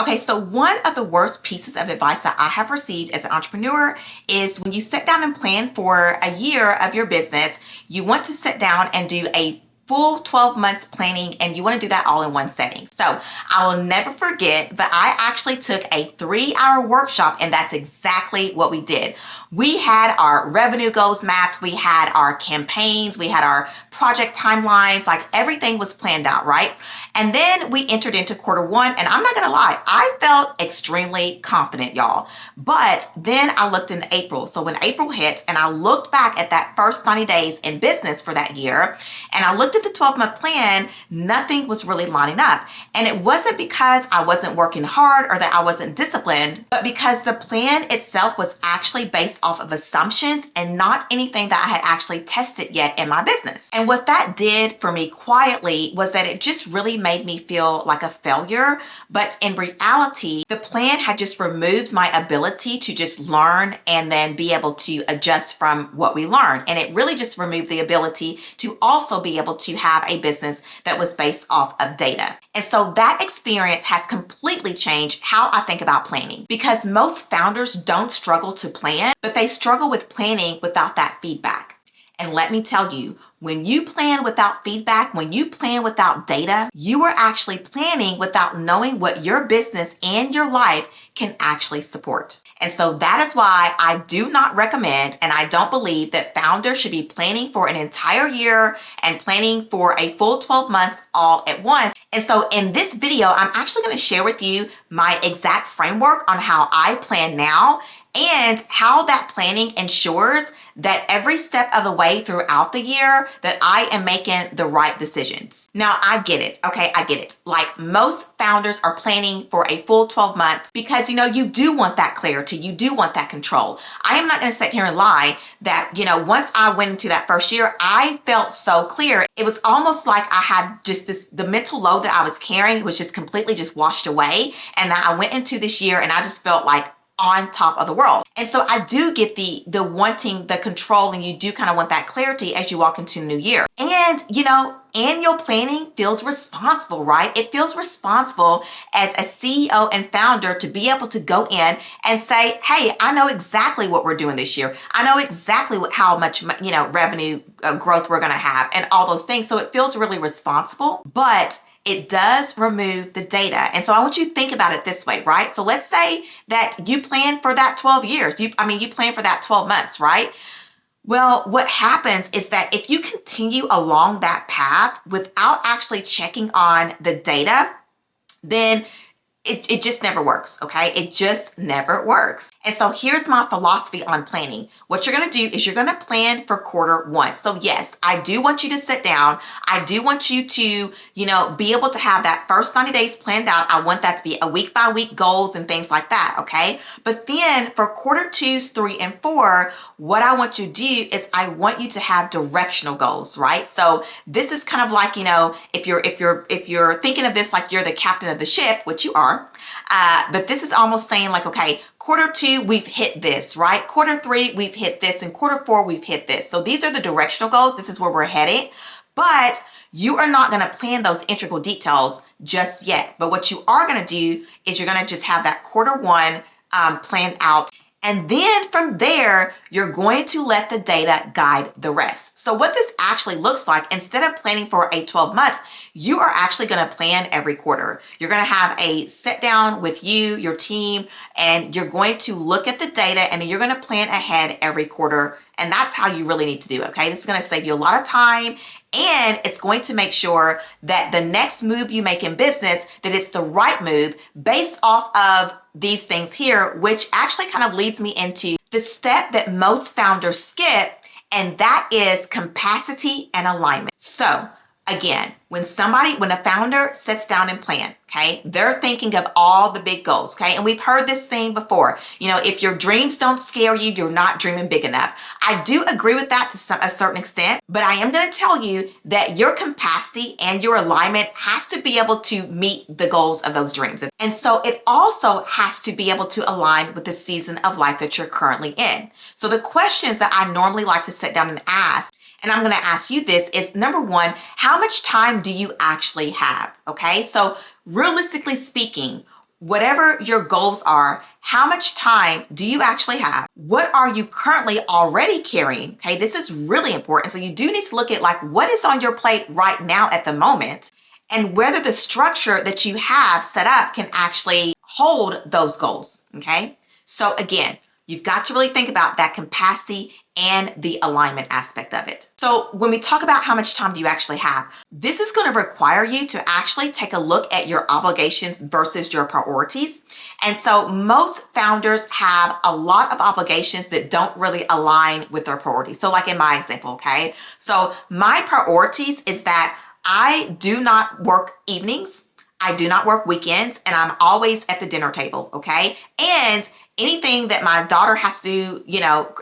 Okay, so one of the worst pieces of advice that I have received as an entrepreneur is when you sit down and plan for a year of your business, you want to sit down and do a full 12 months planning, and you want to do that all in one setting. So I will never forget, but I actually took a 3-hour workshop, and that's exactly what we did. We had our revenue goals mapped, we had our campaigns, we had our project timelines, like everything was planned out, right? And then we entered into quarter one, and I'm not gonna lie, I felt extremely confident, y'all. But then I looked in April. So when April hit and I looked back at that first 90 days in business for that year, and I looked at the 12-month plan, nothing was really lining up. And it wasn't because I wasn't working hard or that I wasn't disciplined, but because the plan itself was actually based off of assumptions and not anything that I had actually tested yet in my business. And what that did for me quietly was that it just really made me feel like a failure. But in reality, the plan had just removed my ability to just learn and then be able to adjust from what we learned. And it really just removed the ability to also be able to have a business that was based off of data. And so that experience has completely changed how I think about planning, because most founders don't struggle to plan, but they struggle with planning without that feedback. And let me tell you, when you plan without feedback, when you plan without data, you are actually planning without knowing what your business and your life can actually support. And so that is why I do not recommend, and I don't believe that founders should be planning for an entire year and planning for a full 12 months all at once. And so in this video, I'm actually going to share with you my exact framework on how I plan now and how that planning ensures that every step of the way throughout the year that I am making the right decisions. Now, I get it, okay? I get it. Like, most founders are planning for a full 12 months because, you do want that clarity. You do want that control. I am not gonna sit here and lie that, once I went into that first year, I felt so clear. It was almost like I had just the mental load that I was carrying was just completely just washed away. And that I went into this year and I just felt like on top of the world. And so I do get the wanting the control, and you do kind of want that clarity as you walk into a new year. And annual planning feels responsible, right? It feels responsible as a CEO and founder to be able to go in and say, hey, I know exactly what we're doing this year. I know exactly how much, revenue growth we're going to have and all those things. So it feels really responsible, but it does remove the data. And so I want you to think about it this way, right? So let's say that you plan for that 12 years. You plan for that 12 months, right? Well, what happens is that if you continue along that path without actually checking on the data, then it just never works, okay? It just never works. And so here's my philosophy on planning. What you're gonna do is you're gonna plan for quarter one. So yes, I do want you to sit down. I do want you to, be able to have that first 90 days planned out. I want that to be a week by week goals and things like that, okay? But then for quarter 2s, 3, and 4, what I want you to do is I want you to have directional goals, right? So this is kind of like, if you're thinking of this like you're the captain of the ship, which you are, but this is almost saying like, okay, quarter 2, we've hit this, right? Quarter 3, we've hit this, and quarter 4, we've hit this. So these are the directional goals. This is where we're headed, but you are not going to plan those integral details just yet. But what you are going to do is you're going to just have that quarter 1 planned out. And then from there, you're going to let the data guide the rest. So what this actually looks like, instead of planning for a 12 months, you are actually going to plan every quarter. You're going to have a sit down with you, your team, and you're going to look at the data, and then you're going to plan ahead every quarter. And that's how you really need to do it, okay? This is going to save you a lot of time, and it's going to make sure that the next move you make in business, that it's the right move based off of these things here, which actually kind of leads me into the step that most founders skip, and that is capacity and alignment. So again, when a founder sits down and plan, okay, they're thinking of all the big goals, okay? And we've heard this saying before, if your dreams don't scare you, you're not dreaming big enough. I do agree with that to a certain extent, but I am going to tell you that your capacity and your alignment has to be able to meet the goals of those dreams. And so it also has to be able to align with the season of life that you're currently in. So the questions that I normally like to sit down and ask, and I'm going to ask you this, is number 1, how much time do you actually have? Okay, so realistically speaking, whatever your goals are, how much time do you actually have? What are you currently already carrying? Okay, this is really important. So you do need to look at like what is on your plate right now at the moment and whether the structure that you have set up can actually hold those goals. Okay, so again, you've got to really think about that capacity and the alignment aspect of it. So when we talk about how much time do you actually have, this is going to require you to actually take a look at your obligations versus your priorities. And so most founders have a lot of obligations that don't really align with their priorities. So like in my example, okay? So my priorities is that I do not work evenings, I do not work weekends, and I'm always at the dinner table, okay? And anything that my daughter has to do,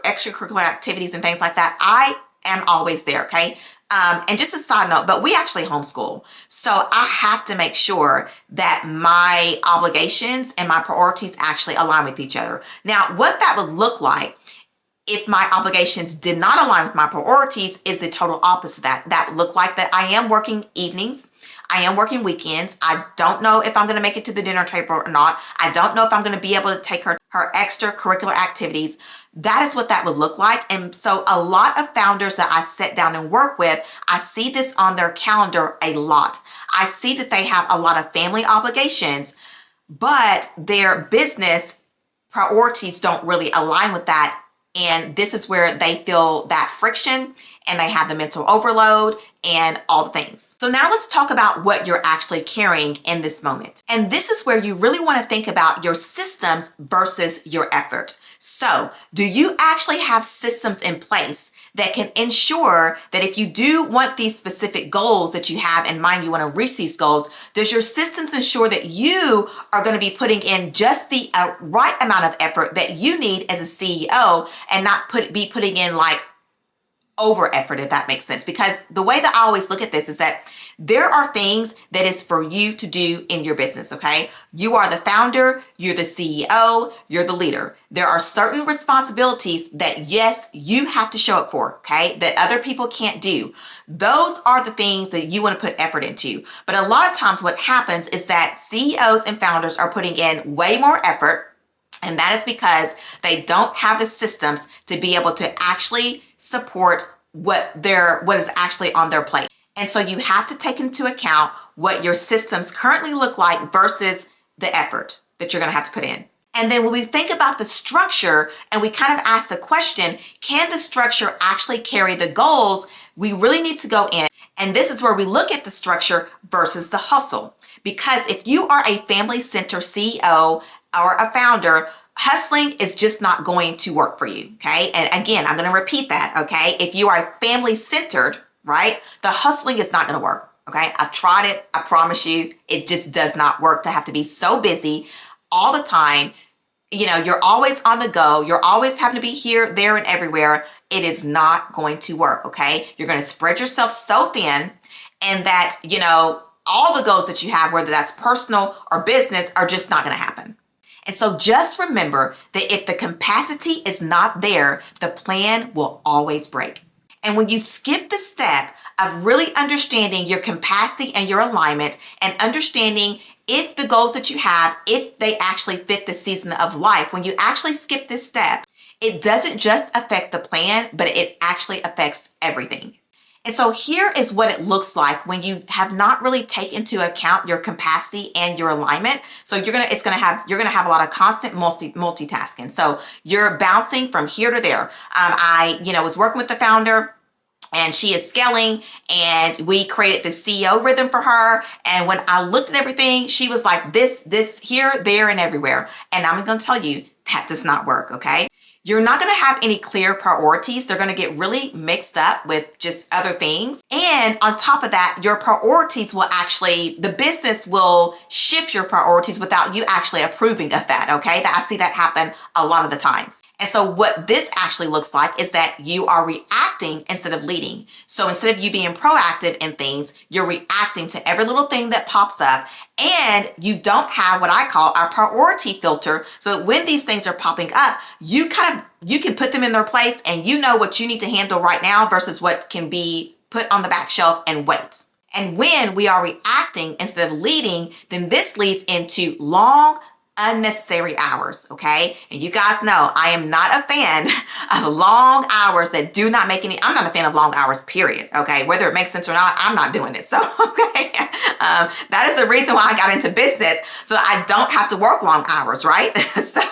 extracurricular activities and things like that, I am always there, okay? And just a side note, but we actually homeschool. So I have to make sure that my obligations and my priorities actually align with each other. Now, what that would look like if my obligations did not align with my priorities is the total opposite of that. That would look like that I am working evenings. I am working weekends. I don't know if I'm going to make it to the dinner table or not. I don't know if I'm going to be able to take her extracurricular activities. That is what that would look like. And so a lot of founders that I sit down and work with, I see this on their calendar a lot. I see that they have a lot of family obligations, but their business priorities don't really align with that. And this is where they feel that friction and they have the mental overload and all the things. So now let's talk about what you're actually carrying in this moment. And this is where you really want to think about your systems versus your effort. So do you actually have systems in place that can ensure that if you do want these specific goals that you have in mind, you want to reach these goals, does your systems ensure that you are going to be putting in just the right amount of effort that you need as a CEO and not be putting in like over effort, if that makes sense? Because the way that I always look at this is that there are things that is for you to do in your business, okay? You are the founder, you're the CEO, you're the leader. There are certain responsibilities that, yes, you have to show up for, okay, that other people can't do. Those are the things that you want to put effort into. But a lot of times what happens is that CEOs and founders are putting in way more effort, and that is because they don't have the systems to be able to actually support what is actually on their plate. And so you have to take into account what your systems currently look like versus the effort that you're going to have to put in. And then when we think about the structure and we kind of ask the question, can the structure actually carry the goals? We really need to go in. And this is where we look at the structure versus the hustle. Because if you are a family-centered CEO or a founder, hustling is just not going to work for you, okay? And again, I'm going to repeat that, okay? If you are family-centered, right, the hustling is not going to work, okay? I've tried it. I promise you, it just does not work to have to be so busy all the time. You're always on the go. You're always having to be here, there, and everywhere. It is not going to work, okay? You're going to spread yourself so thin and that, all the goals that you have, whether that's personal or business, are just not going to happen. And so just remember that if the capacity is not there, the plan will always break. And when you skip the step of really understanding your capacity and your alignment and understanding if the goals that you have, if they actually fit the season of life, when you actually skip this step, it doesn't just affect the plan, but it actually affects everything. And so here is what it looks like when you have not really taken into account your capacity and your alignment. So you're gonna have a lot of constant multitasking. So you're bouncing from here to there. I was working with the founder, and she is scaling, and we created the CEO rhythm for her. And when I looked at everything, she was like this here, there, and everywhere. And I'm gonna tell you that does not work, okay? You're not going to have any clear priorities. They're going to get really mixed up with just other things. And on top of that, your priorities the business will shift your priorities without you actually approving of that, okay? I see that happen a lot of the times. And so what this actually looks like is that you are reacting instead of leading. So instead of you being proactive in things, you're reacting to every little thing that pops up, and you don't have what I call our priority filter. So that when these things are popping up, you can put them in their place and you know what you need to handle right now versus what can be put on the back shelf and wait. And when we are reacting instead of leading, then this leads into long, unnecessary hours, okay? And you guys know I am not a fan of long hours that do not make any, I'm not a fan of long hours, period, okay? Whether it makes sense or not, I'm not doing it. So, okay, that is the reason why I got into business, so I don't have to work long hours, right? So,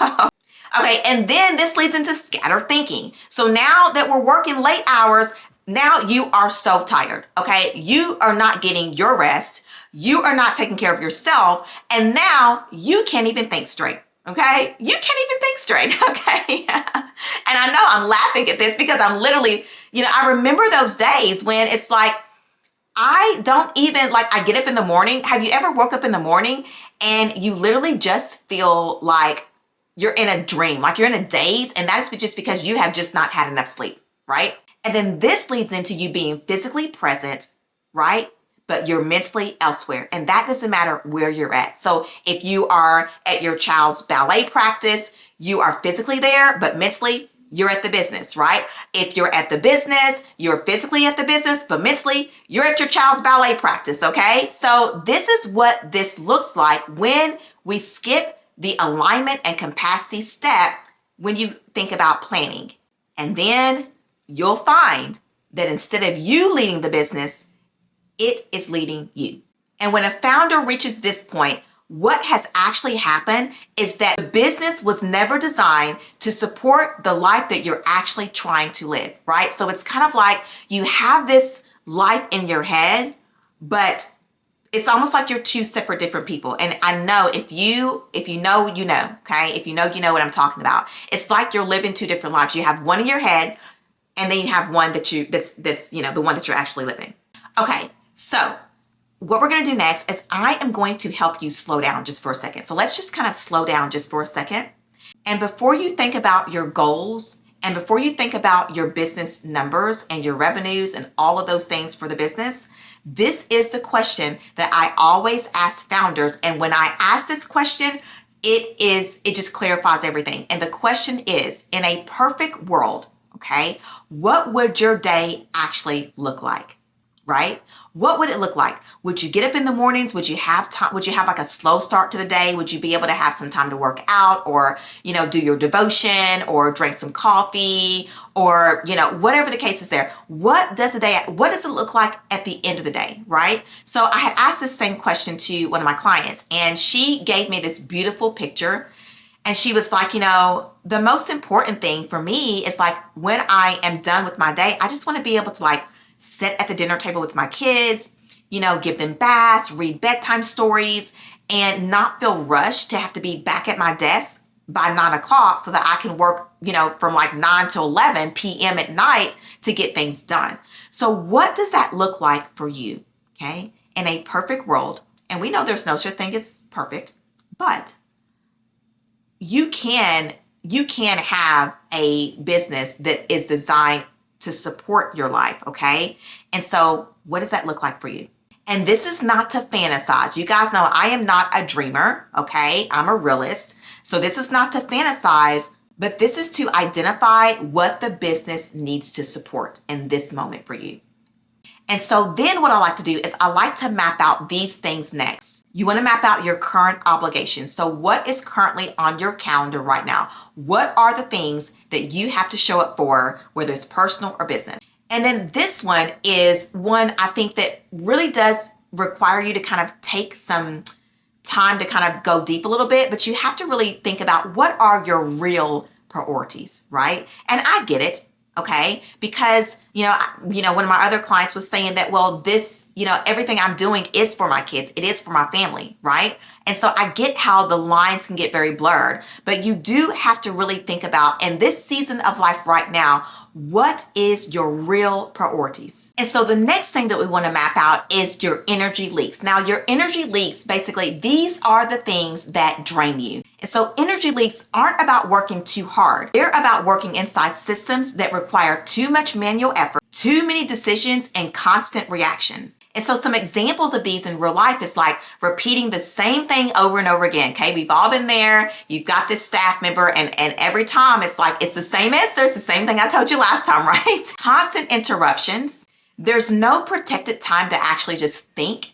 okay, and then this leads into scattered thinking. So now that we're working late hours, now you are so tired, okay? You are not getting your rest. You are not taking care of yourself. And now you can't even think straight, okay? You can't even think straight, okay? And I know I'm laughing at this because I'm literally, I remember those days when it's like, I don't even, I get up in the morning. Have you ever woke up in the morning and you literally just feel like you're in a dream, like you're in a daze, and that's just because you have just not had enough sleep, right? And then this leads into you being physically present, right? But you're mentally elsewhere. And that doesn't matter where you're at. So if you are at your child's ballet practice, you are physically there, but mentally you're at the business, right? If you're at the business, you're physically at the business, but mentally you're at your child's ballet practice, okay? So this is what this looks like when we skip the alignment and capacity step when you think about planning. And then you'll find that instead of you leading the business, it is leading you. And when a founder reaches this point, what has actually happened is that the business was never designed to support the life that you're actually trying to live, right? So it's kind of like you have this life in your head, but it's almost like you're two separate different people. And I know if you know, you know, okay? If you know what I'm talking about. It's like you're living two different lives. You have one in your head, and then you have one that's the one that you're actually living. Okay, so what we're gonna do next is I am going to help you slow down just for a second. So let's just kind of slow down just for a second. And before you think about your goals, and before you think about your business numbers and your revenues and all of those things for the business, this is the question that I always ask founders. And when I ask this question, it just clarifies everything. And the question is, in a perfect world, okay, what would your day actually look like, right? What would it look like? Would you get up in the mornings? Would you have time? Would you have like a slow start to the day? Would you be able to have some time to work out, or, do your devotion, or drink some coffee, or, whatever the case is there? What does it look like at the end of the day, right? So I had asked this same question to one of my clients, and she gave me this beautiful picture. And she was like, the most important thing for me is like when I am done with my day, I just want to be able to sit at the dinner table with my kids, give them baths, read bedtime stories, and not feel rushed to have to be back at my desk by 9 o'clock so that I can work, from 9 to 11 p.m. at night to get things done. So what does that look like for you? Okay. In a perfect world, and we know there's no such thing as perfect, but you can have a business that is designed to support your life, okay? And so what does that look like for you? And this is not to fantasize. You guys know I am not a dreamer, okay? I'm a realist. So this is not to fantasize, but this is to identify what the business needs to support in this moment for you. And so then what I like to do is I like to map out these things next. You want to map out your current obligations. So what is currently on your calendar right now? What are the things that you have to show up for, whether it's personal or business? And then this one is one I think that really does require you to kind of take some time to kind of go deep a little bit, but you have to really think about what are your real priorities, right? And I get it. Okay. Because, one of my other clients was saying that, well, this, everything I'm doing is for my kids. It is for my family. Right. And so I get how the lines can get very blurred, but you do have to really think about in this season of life right now, what is your real priorities? And so the next thing that we want to map out is your energy leaks. Now, your energy leaks, basically, these are the things that drain you. And so energy leaks aren't about working too hard. They're about working inside systems that require too much manual effort, too many decisions, and constant reaction. And so some examples of these in real life is like repeating the same thing over and over again. Okay, we've all been there. You've got this staff member and every time it's like, it's the same answer. It's the same thing I told you last time, right? Constant interruptions, There's no protected time to actually just think.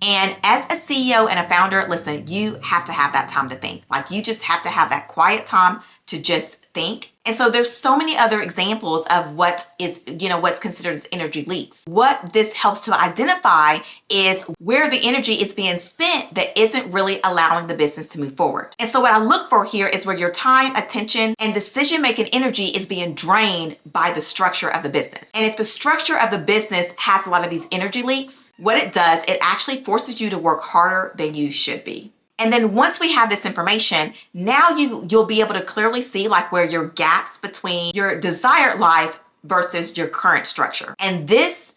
And as a CEO and a founder, listen, you have to have that time to think. Like, you just have to have that quiet time to just think. And so there's so many other examples of what is, what's considered as energy leaks. What this helps to identify is where the energy is being spent that isn't really allowing the business to move forward. And so what I look for here is where your time, attention, and decision-making energy is being drained by the structure of the business. And if the structure of the business has a lot of these energy leaks, what it does, it actually forces you to work harder than you should be. And then once we have this information, now you'll be able to clearly see like where your gaps between your desired life versus your current structure. And this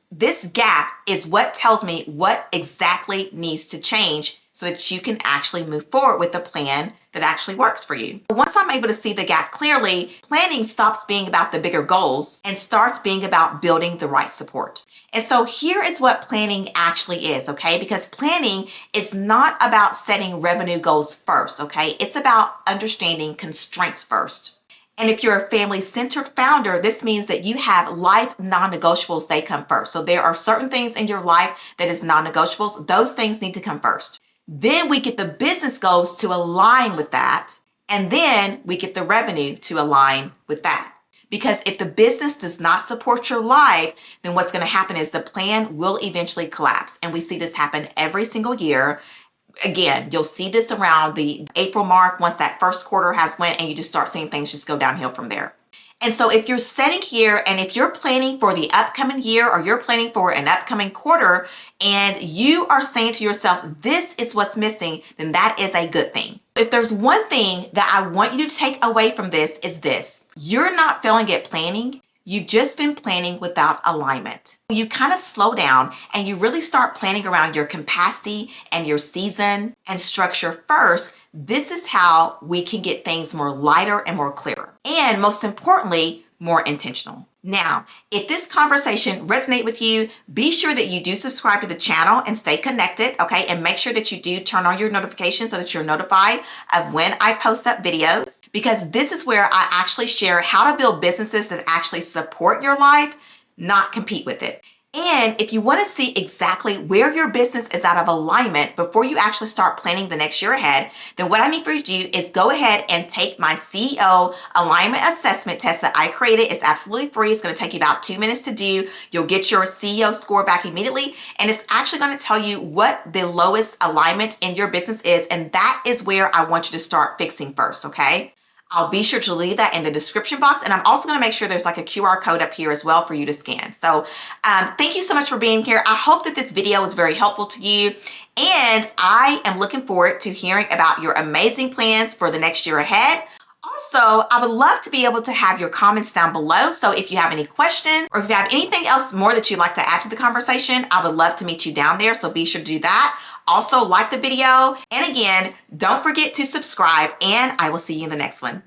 gap is what tells me what exactly needs to change so that you can actually move forward with a plan that actually works for you. Once I'm able to see the gap clearly, planning stops being about the bigger goals and starts being about building the right support. And so here is what planning actually is, okay? Because planning is not about setting revenue goals first, okay? It's about understanding constraints first. And if you're a family-centered founder, this means that you have life non-negotiables. They come first. So there are certain things in your life that is non-negotiables. Those things need to come first. Then we get the business goals to align with that. And then we get the revenue to align with that. Because if the business does not support your life, then what's going to happen is the plan will eventually collapse. And we see this happen every single year. Again, you'll see this around the April mark once that first quarter has went, and you just start seeing things just go downhill from there. And so if you're sitting here and if you're planning for the upcoming year or you're planning for an upcoming quarter and you are saying to yourself, this is what's missing, then that is a good thing. If there's one thing that I want you to take away from this is this: you're not failing at planning. You've just been planning without alignment. You kind of slow down and you really start planning around your capacity and your season and structure first. This is how we can get things more lighter and more clearer. And most importantly, more intentional. Now, if this conversation resonates with you, be sure that you do subscribe to the channel and stay connected, okay? And make sure that you do turn on your notifications so that you're notified of when I post up videos, because this is where I actually share how to build businesses that actually support your life, not compete with it. And if you want to see exactly where your business is out of alignment before you actually start planning the next year ahead, then what I need for you to do is go ahead and take my CEO alignment assessment test that I created. It's absolutely free. It's going to take you about 2 minutes to do. You'll get your CEO score back immediately, and it's actually going to tell you what the lowest alignment in your business is, and that is where I want you to start fixing first, okay? I'll be sure to leave that in the description box. And I'm also going to make sure there's like a QR code up here as well for you to scan. So thank you so much for being here. I hope that this video was very helpful to you. And I am looking forward to hearing about your amazing plans for the next year ahead. Also, I would love to be able to have your comments down below. So if you have any questions or if you have anything else more that you'd like to add to the conversation, I would love to meet you down there. So be sure to do that. Also, like the video. And again, don't forget to subscribe, and I will see you in the next one.